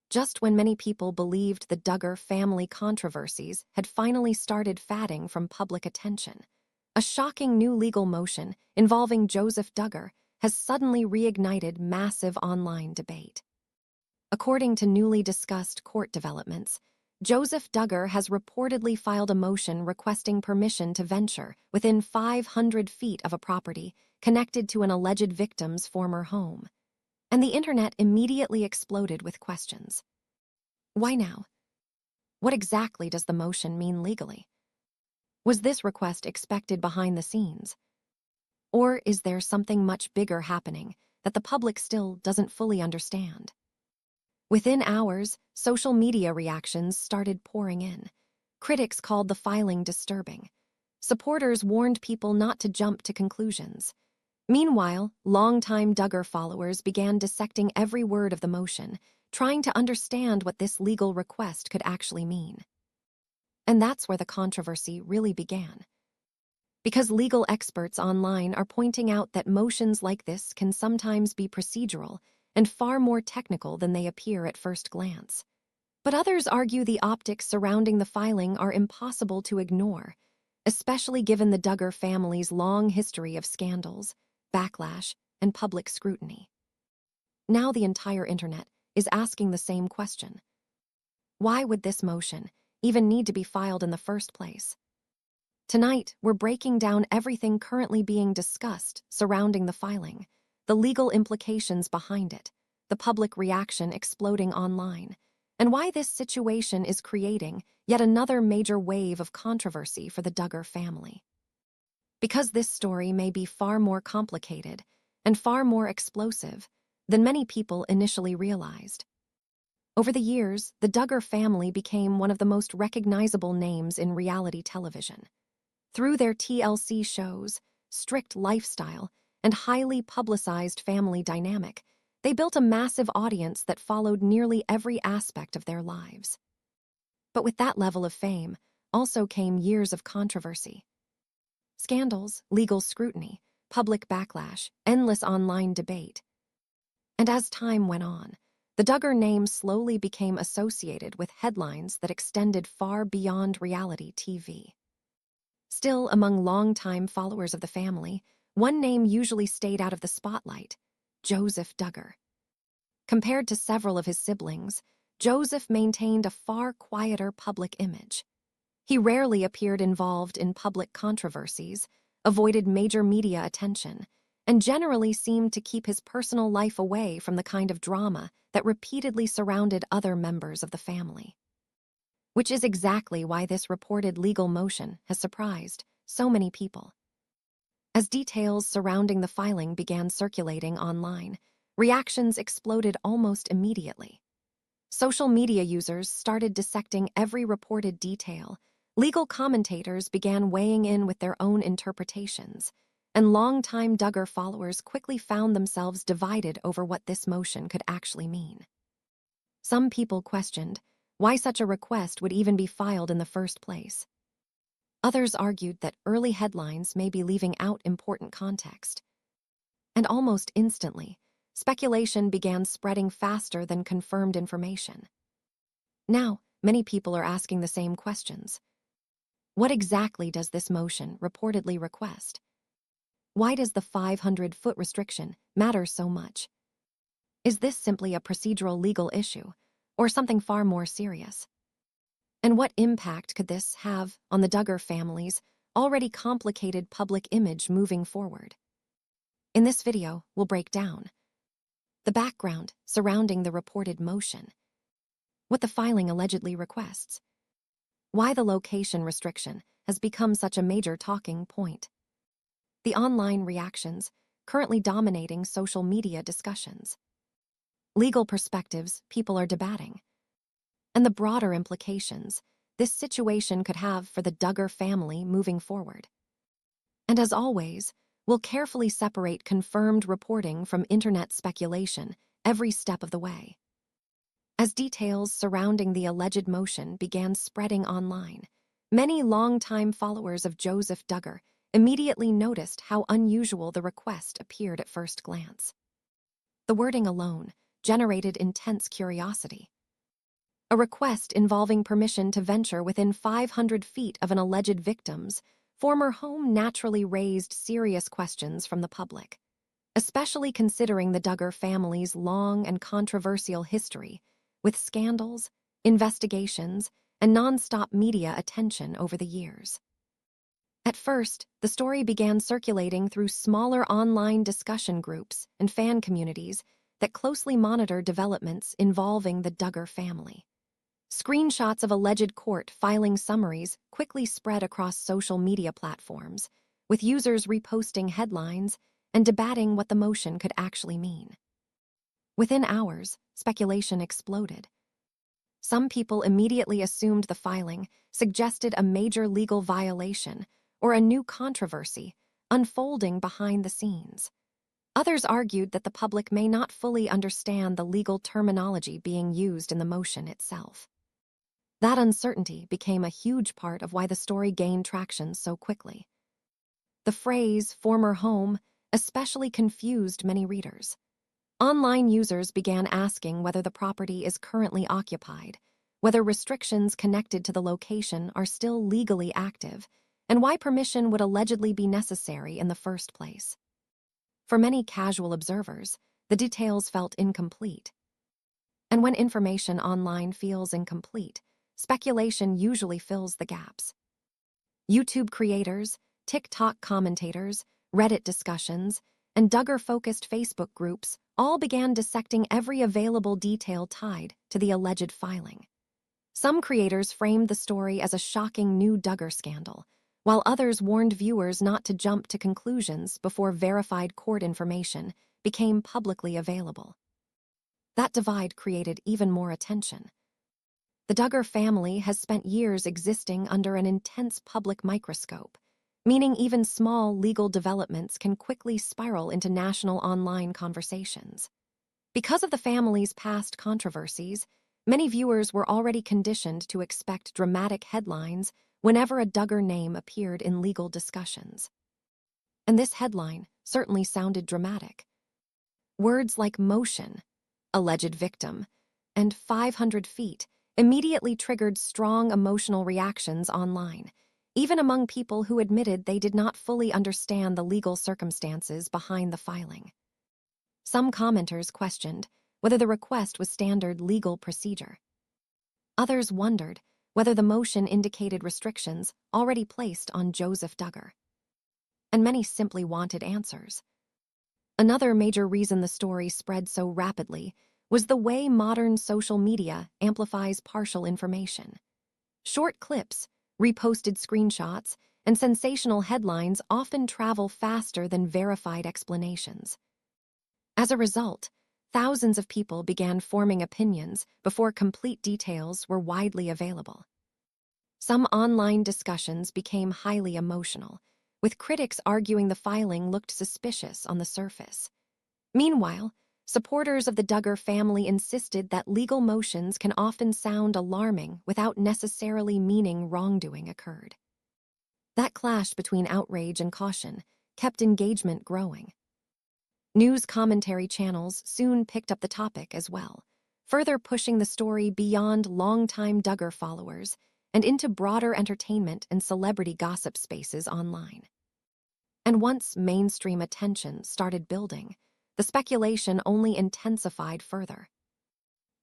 just when many people believed the Duggar family controversies had finally started fading from public attention. A shocking new legal motion involving Joseph Duggar has suddenly reignited massive online debate. According to newly discussed court developments, Joseph Duggar has reportedly filed a motion requesting permission to venture within 500 feet of a property connected to an alleged victim's former home. And the internet immediately exploded with questions. Why now? What exactly does the motion mean legally? Was this request expected behind the scenes? Or is there something much bigger happening that the public still doesn't fully understand? Within hours, social media reactions started pouring in. Critics called the filing disturbing. Supporters warned people not to jump to conclusions. Meanwhile, longtime Duggar followers began dissecting every word of the motion, trying to understand what this legal request could actually mean. And that's where the controversy really began. Because legal experts online are pointing out that motions like this can sometimes be procedural and far more technical than they appear at first glance. But others argue the optics surrounding the filing are impossible to ignore, especially given the Duggar family's long history of scandals, backlash, and public scrutiny. Now the entire internet is asking the same question. Why would this motion even need to be filed in the first place? Tonight, we're breaking down everything currently being discussed surrounding the filing, the legal implications behind it, the public reaction exploding online, and why this situation is creating yet another major wave of controversy for the Duggar family. Because this story may be far more complicated and far more explosive than many people initially realized. Over the years, the Duggar family became one of the most recognizable names in reality television. Through their TLC shows, strict lifestyle, and highly publicized family dynamic, they built a massive audience that followed nearly every aspect of their lives. But with that level of fame also came years of controversy. Scandals, legal scrutiny, public backlash, endless online debate. And as time went on, the Duggar name slowly became associated with headlines that extended far beyond reality TV. Still, among longtime followers of the family, one name usually stayed out of the spotlight: Joseph Duggar. Compared to several of his siblings, Joseph maintained a far quieter public image. He rarely appeared involved in public controversies, avoided major media attention, and generally seemed to keep his personal life away from the kind of drama that repeatedly surrounded other members of the family. Which is exactly why this reported legal motion has surprised so many people. As details surrounding the filing began circulating online, reactions exploded almost immediately. Social media users started dissecting every reported detail, legal commentators began weighing in with their own interpretations, and longtime Duggar followers quickly found themselves divided over what this motion could actually mean. Some people questioned why such a request would even be filed in the first place. Others argued that early headlines may be leaving out important context. And almost instantly, speculation began spreading faster than confirmed information. Now, many people are asking the same questions. What exactly does this motion reportedly request? Why does the 500-foot restriction matter so much? Is this simply a procedural legal issue, or something far more serious? And what impact could this have on the Duggar family's already complicated public image moving forward? In this video, we'll break down the background surrounding the reported motion, what the filing allegedly requests, why the location restriction has become such a major talking point, the online reactions currently dominating social media discussions, legal perspectives people are debating, and the broader implications this situation could have for the Duggar family moving forward. And as always, we'll carefully separate confirmed reporting from internet speculation every step of the way. As details surrounding the alleged motion began spreading online, many longtime followers of Joseph Duggar immediately noticed how unusual the request appeared at first glance. The wording alone generated intense curiosity. a request involving permission to venture within 500 feet of an alleged victim's former home naturally raised serious questions from the public, especially considering the Duggar family's long and controversial history with scandals, investigations, and non-stop media attention over the years. At first, the story began circulating through smaller online discussion groups and fan communities that closely monitor developments involving the Duggar family. Screenshots of alleged court filing summaries quickly spread across social media platforms, with users reposting headlines and debating what the motion could actually mean. Within hours, speculation exploded. Some people immediately assumed the filing suggested a major legal violation or a new controversy unfolding behind the scenes. Others argued that the public may not fully understand the legal terminology being used in the motion itself. That uncertainty became a huge part of why the story gained traction so quickly. The phrase "former home" especially confused many readers. Online users began asking whether the property is currently occupied, whether restrictions connected to the location are still legally active, and why permission would allegedly be necessary in the first place. For many casual observers, the details felt incomplete. And when information online feels incomplete, speculation usually fills the gaps. YouTube creators, TikTok commentators, Reddit discussions, and Duggar-focused Facebook groups all began dissecting every available detail tied to the alleged filing. Some creators framed the story as a shocking new Duggar scandal, while others warned viewers not to jump to conclusions before verified court information became publicly available. That divide created even more attention. The Duggar family has spent years existing under an intense public microscope, meaning even small legal developments can quickly spiral into national online conversations. Because of the family's past controversies, many viewers were already conditioned to expect dramatic headlines whenever a Duggar name appeared in legal discussions. And this headline certainly sounded dramatic. Words like motion, alleged victim, and 500 feet immediately triggered strong emotional reactions online, even among people who admitted they did not fully understand the legal circumstances behind the filing. Some commenters questioned whether the request was standard legal procedure. Others wondered whether the motion indicated restrictions already placed on Joseph Duggar. And many simply wanted answers. Another major reason the story spread so rapidly was the way modern social media amplifies partial information. Short clips, reposted screenshots, and sensational headlines often travel faster than verified explanations. As a result, thousands of people began forming opinions before complete details were widely available. Some online discussions became highly emotional, with critics arguing the filing looked suspicious on the surface. Meanwhile, supporters of the Duggar family insisted that legal motions can often sound alarming without necessarily meaning wrongdoing occurred. That clash between outrage and caution kept engagement growing. News commentary channels soon picked up the topic as well, further pushing the story beyond longtime Duggar followers and into broader entertainment and celebrity gossip spaces online. And once mainstream attention started building, the speculation only intensified further.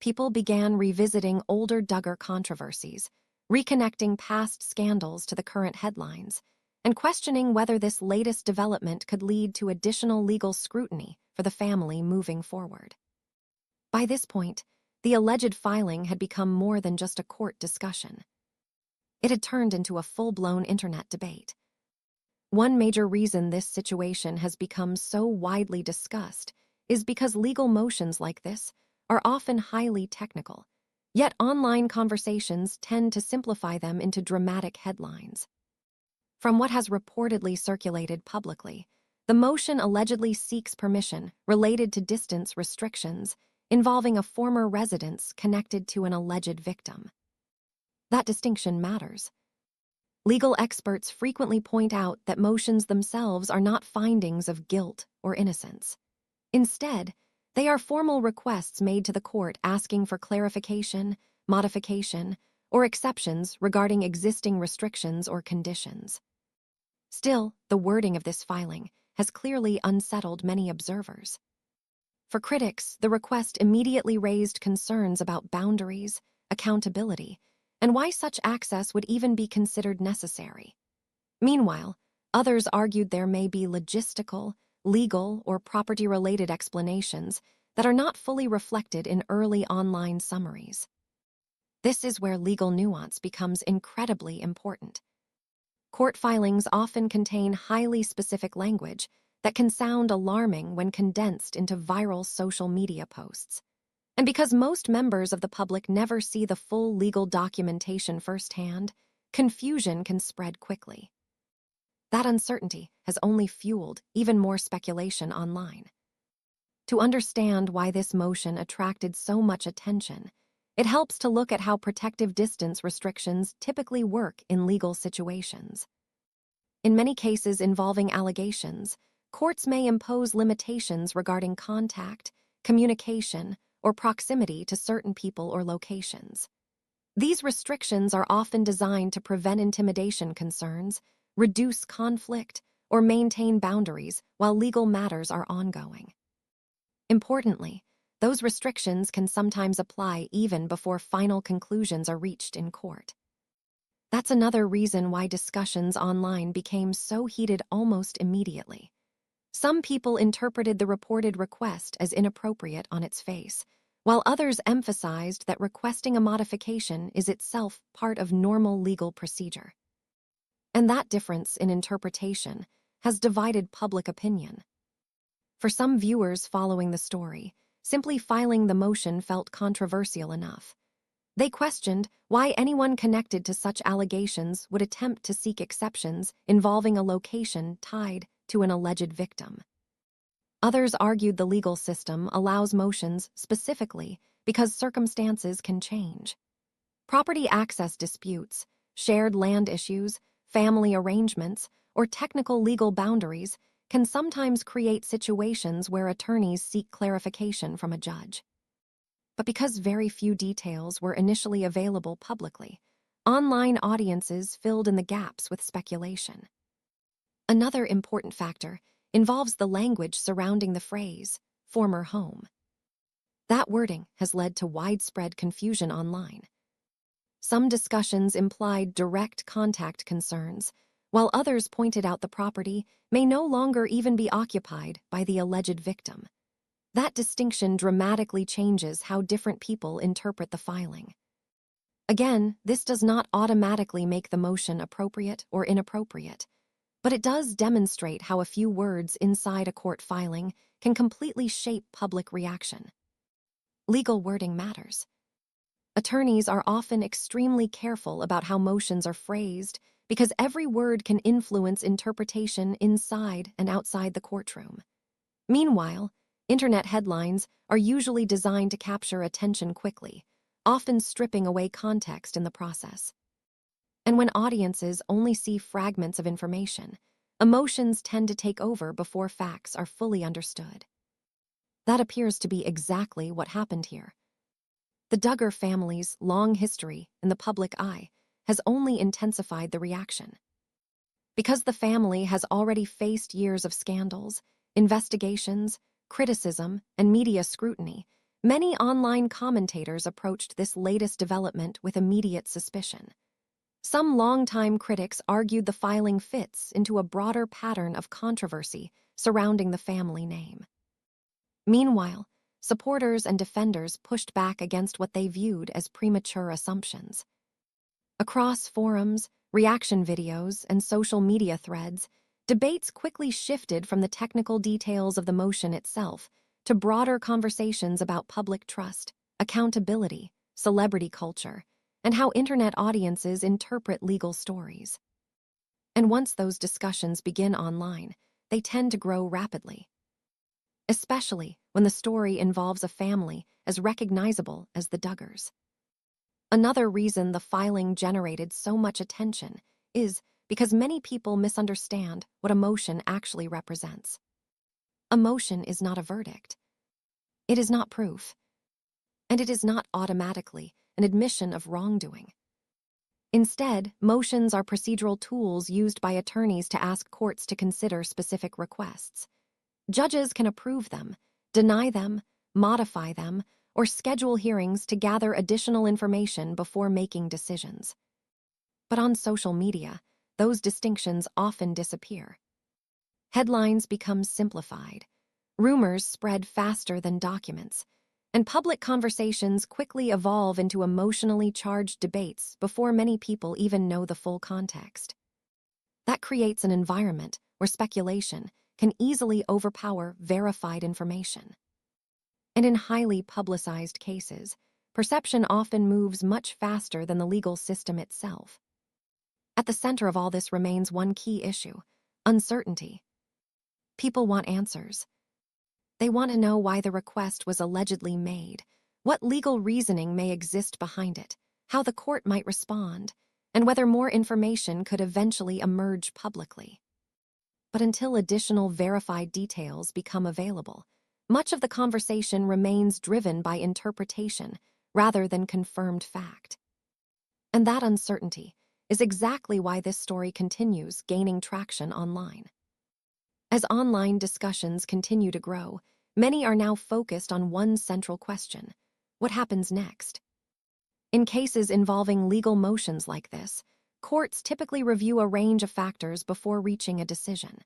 People began revisiting older Duggar controversies, reconnecting past scandals to the current headlines, and questioning whether this latest development could lead to additional legal scrutiny for the family moving forward. By this point, the alleged filing had become more than just a court discussion. It had turned into a full-blown internet debate. One major reason this situation has become so widely discussed is because legal motions like this are often highly technical, yet online conversations tend to simplify them into dramatic headlines. From what has reportedly circulated publicly, the motion allegedly seeks permission related to distance restrictions involving a former residence connected to an alleged victim. That distinction matters. Legal experts frequently point out that motions themselves are not findings of guilt or innocence. Instead, they are formal requests made to the court asking for clarification, modification, or exceptions regarding existing restrictions or conditions. Still, the wording of this filing has clearly unsettled many observers. For critics, the request immediately raised concerns about boundaries, accountability, and why such access would even be considered necessary. Meanwhile, others argued there may be logistical, legal, or property-related explanations that are not fully reflected in early online summaries. This is where legal nuance becomes incredibly important. Court filings often contain highly specific language that can sound alarming when condensed into viral social media posts. And because most members of the public never see the full legal documentation firsthand, confusion can spread quickly. That uncertainty has only fueled even more speculation online. To understand why this motion attracted so much attention, it helps to look at how protective distance restrictions typically work in legal situations. In many cases involving allegations, courts may impose limitations regarding contact, communication, or proximity to certain people or locations. These restrictions are often designed to prevent intimidation concerns, reduce conflict, or maintain boundaries while legal matters are ongoing. Importantly, those restrictions can sometimes apply even before final conclusions are reached in court. That's another reason why discussions online became so heated almost immediately. Some people interpreted the reported request as inappropriate on its face, while others emphasized that requesting a modification is itself part of normal legal procedure. And that difference in interpretation has divided public opinion. For some viewers following the story, simply filing the motion felt controversial enough. They questioned why anyone connected to such allegations would attempt to seek exceptions involving a location tied to an alleged victim. Others argued the legal system allows motions specifically because circumstances can change. Property access disputes, shared land issues, family arrangements, or technical legal boundaries can sometimes create situations where attorneys seek clarification from a judge. But because very few details were initially available publicly, online audiences filled in the gaps with speculation. Another important factor involves the language surrounding the phrase, former home. That wording has led to widespread confusion online. Some discussions implied direct contact concerns, while others pointed out the property may no longer even be occupied by the alleged victim. That distinction dramatically changes how different people interpret the filing. Again, this does not automatically make the motion appropriate or inappropriate, but it does demonstrate how a few words inside a court filing can completely shape public reaction. Legal wording matters. Attorneys are often extremely careful about how motions are phrased because every word can influence interpretation inside and outside the courtroom. Meanwhile, internet headlines are usually designed to capture attention quickly, often stripping away context in the process. And when audiences only see fragments of information, emotions tend to take over before facts are fully understood. That appears to be exactly what happened here. The Duggar family's long history in the public eye has only intensified the reaction. Because the family has already faced years of scandals, investigations, criticism, and media scrutiny, many online commentators approached this latest development with immediate suspicion. Some longtime critics argued the filing fits into a broader pattern of controversy surrounding the family name. Meanwhile, supporters and defenders pushed back against what they viewed as premature assumptions. Across forums, reaction videos, and social media threads, debates quickly shifted from the technical details of the motion itself to broader conversations about public trust, accountability, celebrity culture, and how internet audiences interpret legal stories. And once those discussions begin online, they tend to grow rapidly. Especially when the story involves a family as recognizable as the Duggars. Another reason the filing generated so much attention is because many people misunderstand what a motion actually represents. A motion is not a verdict. It is not proof. And it is not automatically an admission of wrongdoing. Instead, motions are procedural tools used by attorneys to ask courts to consider specific requests. Judges can approve them, deny them, modify them, or schedule hearings to gather additional information before making decisions. But on social media, those distinctions often disappear. Headlines become simplified, rumors spread faster than documents, and public conversations quickly evolve into emotionally charged debates before many people even know the full context. That creates an environment where speculation can easily overpower verified information. And in highly publicized cases, perception often moves much faster than the legal system itself. At the center of all this remains one key issue: uncertainty. People want answers. They want to know why the request was allegedly made, what legal reasoning may exist behind it, how the court might respond, and whether more information could eventually emerge publicly. But until additional verified details become available, much of the conversation remains driven by interpretation rather than confirmed fact. And that uncertainty is exactly why this story continues gaining traction online. As online discussions continue to grow, many are now focused on one central question: what happens next? In cases involving legal motions like this, courts typically review a range of factors before reaching a decision.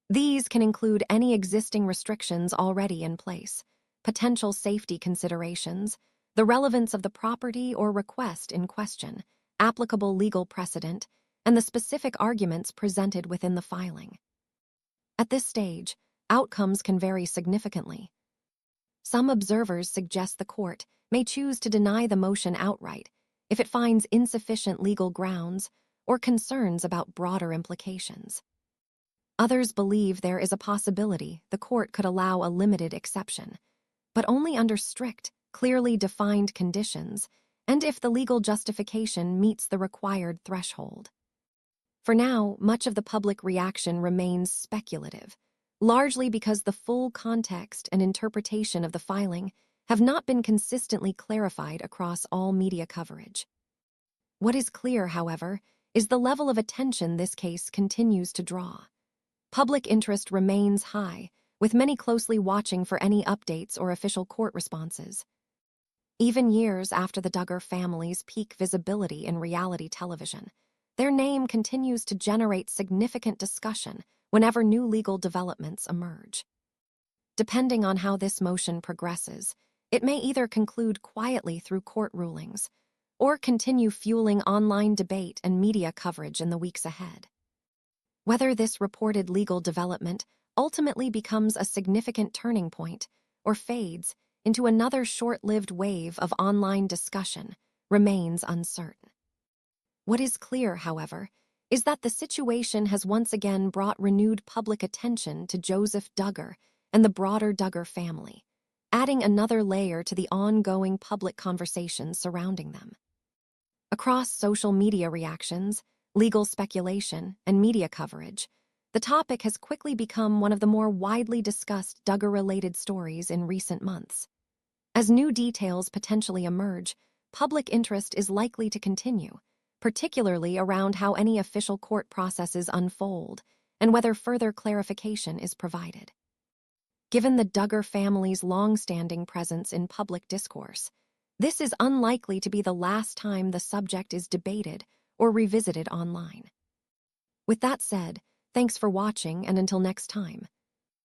These can include any existing restrictions already in place, potential safety considerations, the relevance of the property or request in question, applicable legal precedent, and the specific arguments presented within the filing. At this stage, outcomes can vary significantly. Some observers suggest the court may choose to deny the motion outright if it finds insufficient legal grounds or concerns about broader implications. Others believe there is a possibility the court could allow a limited exception, but only under strict, clearly defined conditions and if the legal justification meets the required threshold. For now, much of the public reaction remains speculative, largely because the full context and interpretation of the filing have not been consistently clarified across all media coverage. What is clear, however, is the level of attention this case continues to draw. Public interest remains high, with many closely watching for any updates or official court responses. Even years after the Duggar family's peak visibility in reality television, their name continues to generate significant discussion whenever new legal developments emerge. Depending on how this motion progresses, it may either conclude quietly through court rulings or continue fueling online debate and media coverage in the weeks ahead. Whether this reported legal development ultimately becomes a significant turning point or fades into another short-lived wave of online discussion remains uncertain. What is clear, however, is that the situation has once again brought renewed public attention to Joseph Duggar and the broader Duggar family, adding another layer to the ongoing public conversations surrounding them. Across social media reactions, legal speculation, and media coverage, the topic has quickly become one of the more widely discussed Duggar-related stories in recent months. As new details potentially emerge, public interest is likely to continue, particularly around how any official court processes unfold and whether further clarification is provided. Given the Duggar family's long-standing presence in public discourse, this is unlikely to be the last time the subject is debated or revisited online. With that said, thanks for watching, and until next time.